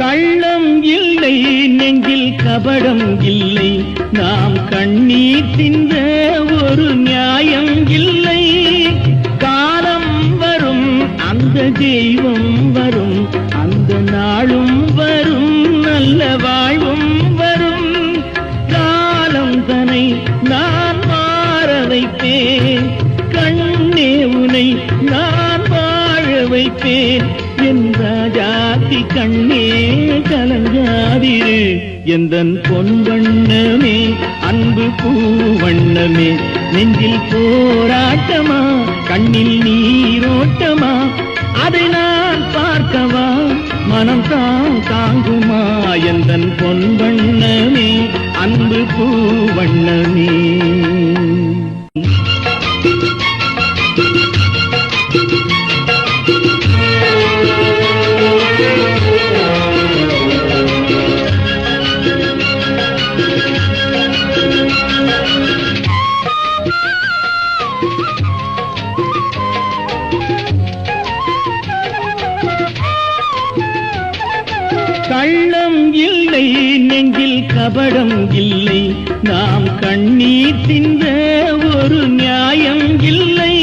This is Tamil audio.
கள்ளம் இல்லை நெஞ்சில் கபடம் இல்லை, நாம் கண்ணீர் சிந்த ஒரு நியாயம் இல்லை. காலம் வரும் அந்த தெய்வம் வரும், அந்த நாளும் வரும் நல்ல வாழ்வும் வரும். காலம் தனை நான் மாற வைப்பேன், கண்ணே உனை நான் வாழ வைப்பேன். என் ராஜாத்தி கண்ணே கலங்காதிரு, எந்தன் பொன் வண்ணமே அன்பு பூவண்ணமே. நெஞ்சில் போராட்டமா கண்ணில் நீரோட்டமா, அதை நான் பார்க்கவா மனம் தான் தாங்குமா. எந்தன் பொன் வண்ணமே அன்பு பூவண்ணமே. கள்ளம் இல்லை நெஞ்சில் கபடம் இல்லை, நாம் கண்ணீர் சிந்த ஒரு நியாயம் இல்லை.